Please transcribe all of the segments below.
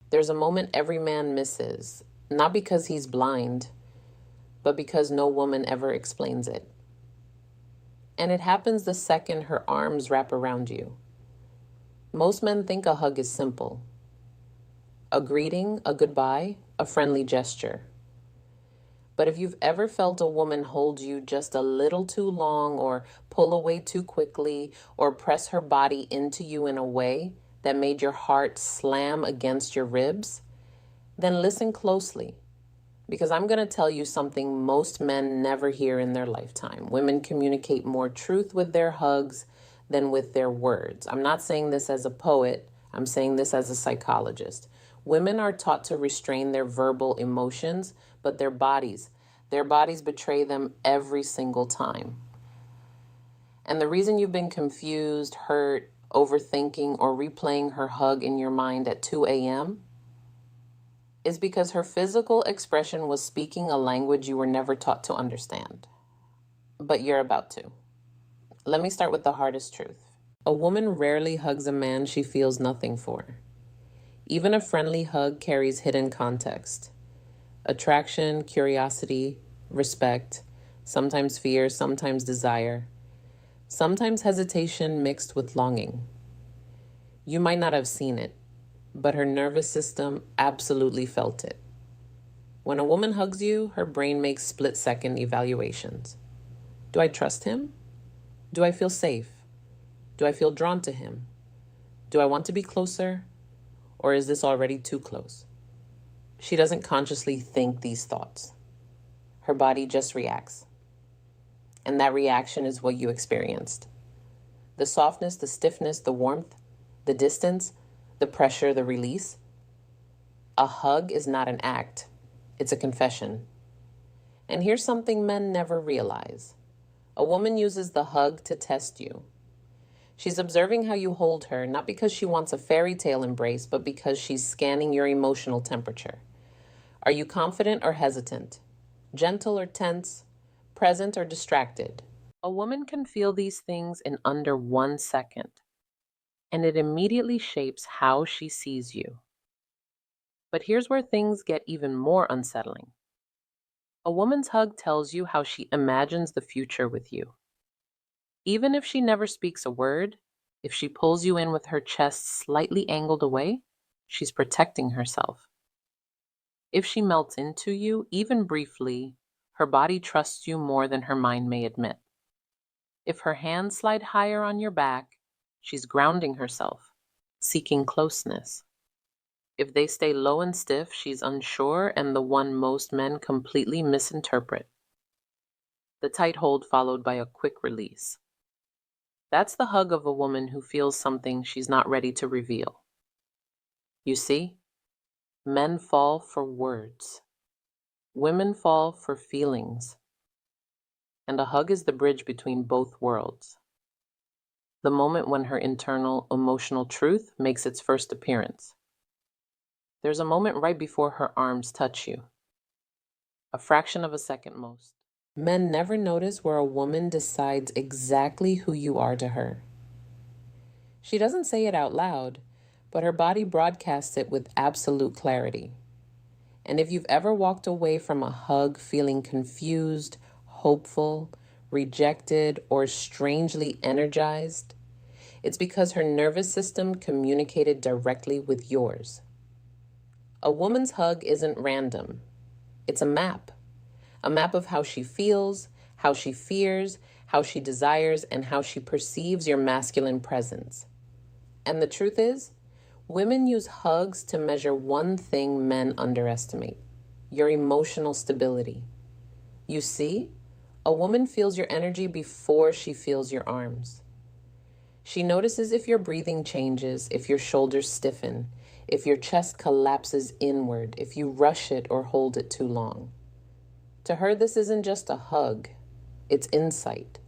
There's a moment every man misses, not because he's blind, but because no woman ever explains it. And it happens the second her arms wrap around you. Most men think a hug is simple: a greeting, a goodbye, a friendly gesture. But if you've ever felt a woman hold you just a little too long, or pull away too quickly, or press her body into you in a way that made your heart slam against your ribs, then listen closely, because I'm going to tell you something most men never hear in their lifetime. Women communicate more truth with their hugs than with their words. I'm not saying this as a poet, I'm saying this as a psychologist. Women are taught to restrain their verbal emotions, but their bodies betray them every single time. And the reason you've been confused, hurt, overthinking, or replaying her hug in your mind at 2 a.m. is because her physical expression was speaking a language you were never taught to understand. But you're about to. Let me start with the hardest truth. A woman rarely hugs a man she feels nothing for. Even a friendly hug carries hidden context: attraction, curiosity, respect, sometimes fear, sometimes desire, sometimes hesitation mixed with longing. You might not have seen it, but her nervous system absolutely felt it. When a woman hugs you, her brain makes split-second evaluations. Do I trust him? Do I feel safe? Do I feel drawn to him? Do I want to be closer? Or is this already too close? She doesn't consciously think these thoughts. Her body just reacts. And that reaction is what you experienced. The softness, the stiffness, the warmth, the distance, the pressure, the release. A hug is not an act. It's a confession. And here's something men never realize. A woman uses the hug to test you. She's observing how you hold her, not because she wants a fairy tale embrace, but because she's scanning your emotional temperature. Are you confident or hesitant? Gentle or tense? Present or distracted? A woman can feel these things in under 1 second, and it immediately shapes how she sees you. But here's where things get even more unsettling. A woman's hug tells you how she imagines the future with you. Even if she never speaks a word, if she pulls you in with her chest slightly angled away, she's protecting herself. If she melts into you, even briefly, her body trusts you more than her mind may admit. If her hands slide higher on your back, she's grounding herself, seeking closeness. If they stay low and stiff, she's unsure and the one most men completely misinterpret. The tight hold followed by a quick release. That's the hug of a woman who feels something she's not ready to reveal. You see, men fall for words. Women fall for feelings. And a hug is the bridge between both worlds. The moment when her internal emotional truth makes its first appearance. There's a moment right before her arms touch you. A fraction of a second most. Men never notice where a woman decides exactly who you are to her. She doesn't say it out loud, but her body broadcasts it with absolute clarity. And if you've ever walked away from a hug feeling confused, hopeful, rejected, or strangely energized, it's because her nervous system communicated directly with yours. A woman's hug isn't random. It's a map of how she feels, how she fears, how she desires, and how she perceives your masculine presence. And the truth is, women use hugs to measure one thing men underestimate: your emotional stability. You see, a woman feels your energy before she feels your arms. She notices if your breathing changes, if your shoulders stiffen, if your chest collapses inward, if you rush it or hold it too long. To her, this isn't just a hug, it's insight.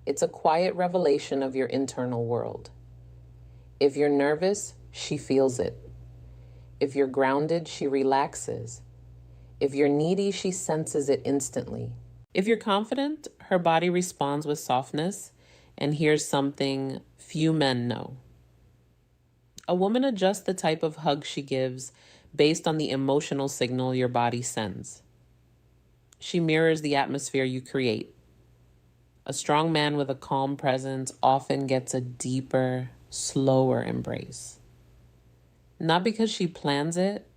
It's a quiet revelation of your internal world. If you're nervous, she feels it. If you're grounded, she relaxes. If you're needy, she senses it instantly. If you're confident, her body responds with softness. And here's something few men know: A woman adjusts the type of hug she gives based on the emotional signal your body sends. She mirrors the atmosphere you create. A strong man with a calm presence often gets a deeper, slower embrace. Not because she plans it,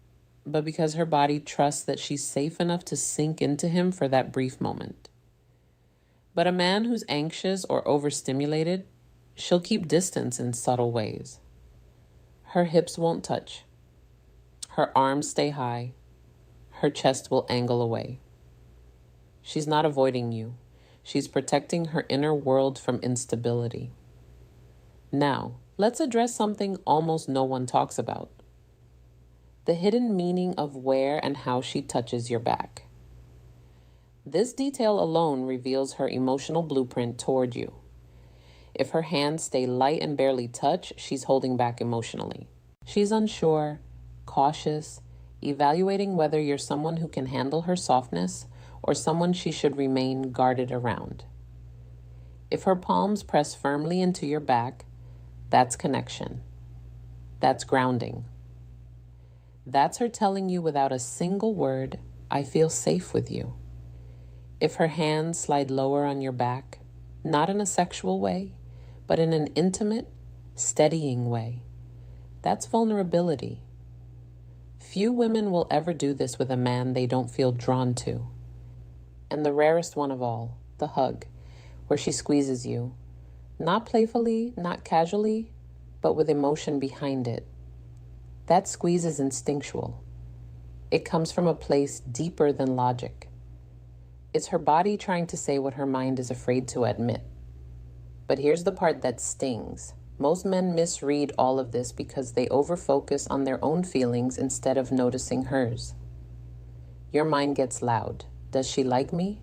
but because her body trusts that she's safe enough to sink into him for that brief moment. But a man who's anxious or overstimulated, she'll keep distance in subtle ways. Her hips won't touch. Her arms stay high. Her chest will angle away. She's not avoiding you. She's protecting her inner world from instability. Now, let's address something almost no one talks about. The hidden meaning of where and how she touches your back. This detail alone reveals her emotional blueprint toward you. If her hands stay light and barely touch, she's holding back emotionally. She's unsure, cautious, evaluating whether you're someone who can handle her softness or someone she should remain guarded around. If her palms press firmly into your back, that's connection. That's grounding. That's her telling you without a single word, I feel safe with you. If her hands slide lower on your back, not in a sexual way, but in an intimate, steadying way, that's vulnerability. Few women will ever do this with a man they don't feel drawn to. And the rarest one of all, the hug, where she squeezes you, not playfully, not casually, but with emotion behind it. That squeeze is instinctual. It comes from a place deeper than logic. It's her body trying to say what her mind is afraid to admit. But here's the part that stings. Most men misread all of this because they overfocus on their own feelings instead of noticing hers. Your mind gets loud. Does she like me?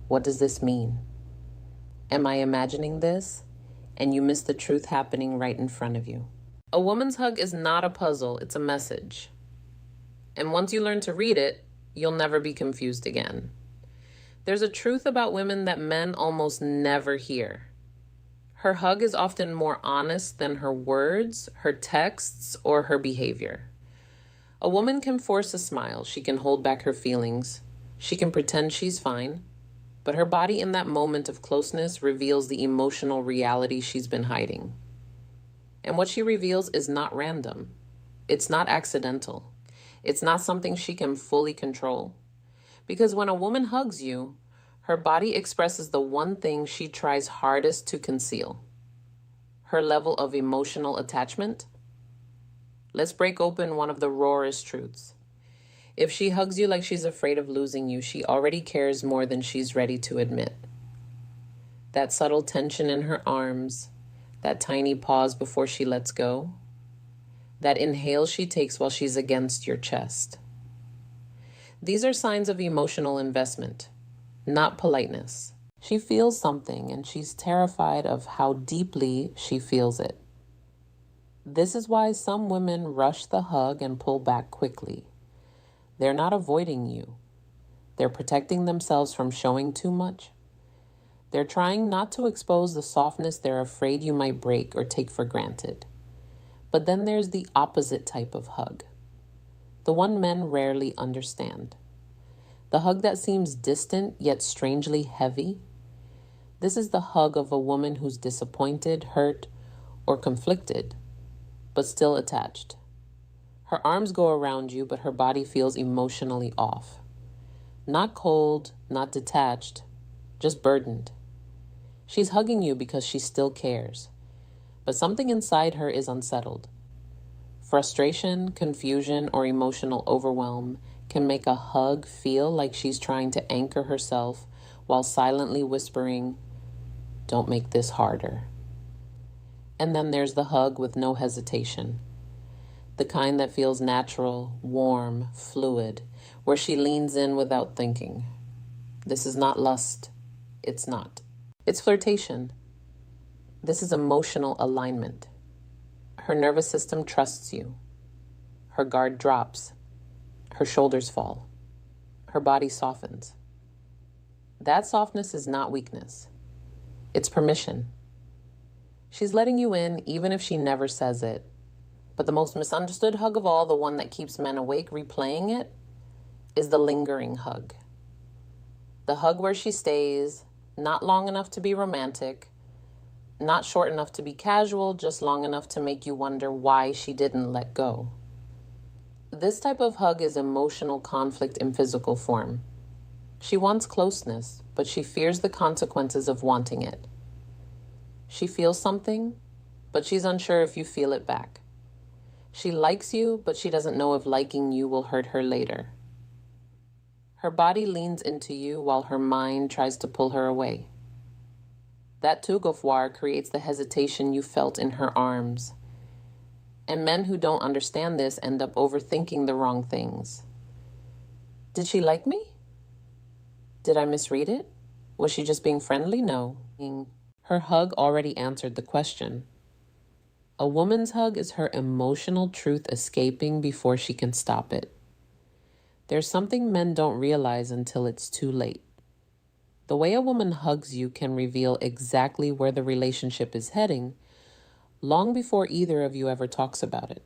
What does this mean? Am I imagining this? And you miss the truth happening right in front of you. A woman's hug is not a puzzle, it's a message. And once you learn to read it, you'll never be confused again. There's a truth about women that men almost never hear. Her hug is often more honest than her words, her texts, or her behavior. A woman can force a smile, she can hold back her feelings, she can pretend she's fine, but her body in that moment of closeness reveals the emotional reality she's been hiding. And what she reveals is not random. It's not accidental. It's not something she can fully control. Because when a woman hugs you, her body expresses the one thing she tries hardest to conceal: her level of emotional attachment. Let's break open one of the rawest truths. If she hugs you like she's afraid of losing you, she already cares more than she's ready to admit. That subtle tension in her arms, that tiny pause before she lets go, that inhale she takes while she's against your chest. These are signs of emotional investment, not politeness. She feels something and she's terrified of how deeply she feels it. This is why some women rush the hug and pull back quickly. They're not avoiding you. They're protecting themselves from showing too much. They're trying not to expose the softness they're afraid you might break or take for granted. But then there's the opposite type of hug, the one men rarely understand. The hug that seems distant yet strangely heavy. This is the hug of a woman who's disappointed, hurt, or conflicted, but still attached. Her arms go around you, but her body feels emotionally off. Not cold, not detached, just burdened. She's hugging you because she still cares, but something inside her is unsettled. Frustration, confusion, or emotional overwhelm can make a hug feel like she's trying to anchor herself while silently whispering, "Don't make this harder." And then there's the hug with no hesitation, the kind that feels natural, warm, fluid, where she leans in without thinking. This is not lust. It's not. It's flirtation. This is emotional alignment. Her nervous system trusts you. Her guard drops. Her shoulders fall. Her body softens. That softness is not weakness. It's permission. She's letting you in even if she never says it. But the most misunderstood hug of all, the one that keeps men awake replaying it, is the lingering hug. The hug where she stays, not long enough to be romantic, not short enough to be casual, just long enough to make you wonder why she didn't let go. This type of hug is emotional conflict in physical form. She wants closeness, but she fears the consequences of wanting it. She feels something, but she's unsure if you feel it back. She likes you, but she doesn't know if liking you will hurt her later. Her body leans into you while her mind tries to pull her away. That tout gaufoir creates the hesitation you felt in her arms. And men who don't understand this end up overthinking the wrong things. Did she like me? Did I misread it? Was she just being friendly? No. Her hug already answered the question. A woman's hug is her emotional truth escaping before she can stop it. There's something men don't realize until it's too late. The way a woman hugs you can reveal exactly where the relationship is heading, long before either of you ever talks about it.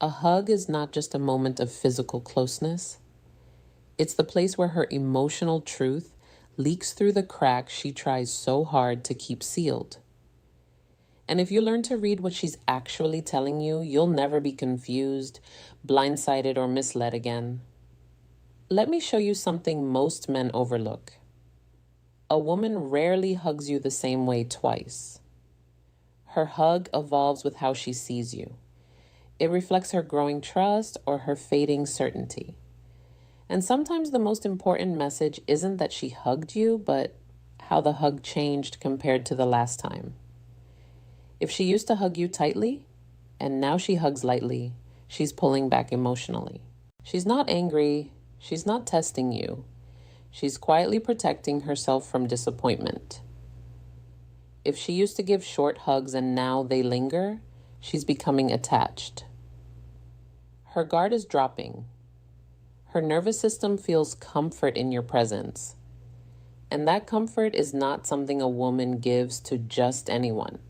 A hug is not just a moment of physical closeness. It's the place where her emotional truth leaks through the cracks she tries so hard to keep sealed. And if you learn to read what she's actually telling you, you'll never be confused, blindsided, or misled again. Let me show you something most men overlook. A woman rarely hugs you the same way twice. Her hug evolves with how she sees you. It reflects her growing trust or her fading certainty. And sometimes the most important message isn't that she hugged you, but how the hug changed compared to the last time. If she used to hug you tightly, and now she hugs lightly, she's pulling back emotionally. She's not angry. She's not testing you. She's quietly protecting herself from disappointment. If she used to give short hugs and now they linger, she's becoming attached. Her guard is dropping. Her nervous system feels comfort in your presence. And that comfort is not something a woman gives to just anyone.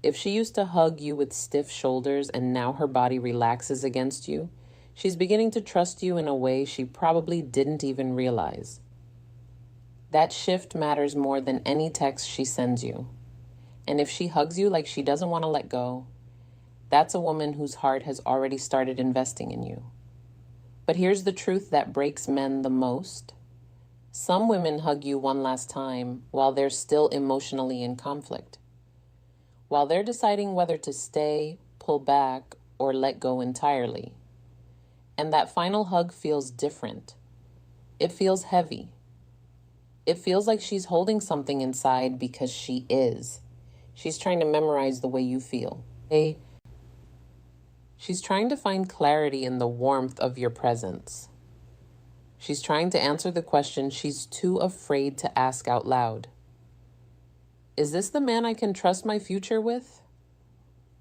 If she used to hug you with stiff shoulders and now her body relaxes against you, she's beginning to trust you in a way she probably didn't even realize. That shift matters more than any text she sends you. And if she hugs you like she doesn't want to let go, that's a woman whose heart has already started investing in you. But here's the truth that breaks men the most. Some women hug you one last time while they're still emotionally in conflict. While they're deciding whether to stay, pull back, or let go entirely. And that final hug feels different. It feels heavy. It feels like she's holding something inside because she is. She's trying to memorize the way you feel. She's trying to find clarity in the warmth of your presence. She's trying to answer the question she's too afraid to ask out loud. Is this the man I can trust my future with?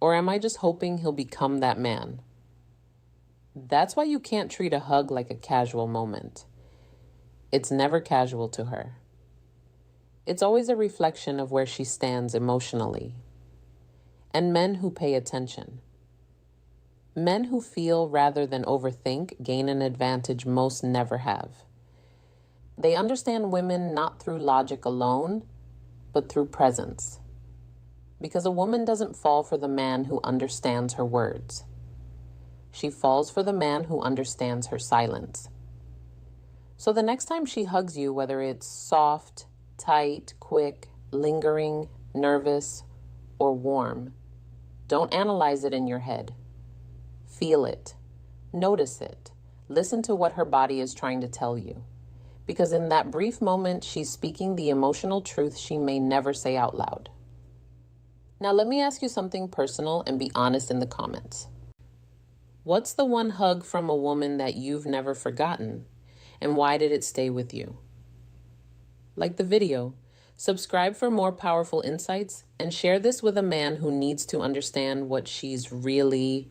Or am I just hoping he'll become that man? That's why you can't treat a hug like a casual moment. It's never casual to her. It's always a reflection of where she stands emotionally. And men who pay attention. Men who feel rather than overthink gain an advantage most never have. They understand women not through logic alone, but through presence. Because a woman doesn't fall for the man who understands her words. She falls for the man who understands her silence. So the next time she hugs you, whether it's soft, tight, quick, lingering, nervous, or warm, don't analyze it in your head. Feel it. Notice it. Listen to what her body is trying to tell you. Because in that brief moment, she's speaking the emotional truth she may never say out loud. Now let me ask you something personal and be honest in the comments. What's the one hug from a woman that you've never forgotten? And why did it stay with you? Like the video, subscribe for more powerful insights, and share this with a man who needs to understand what she's really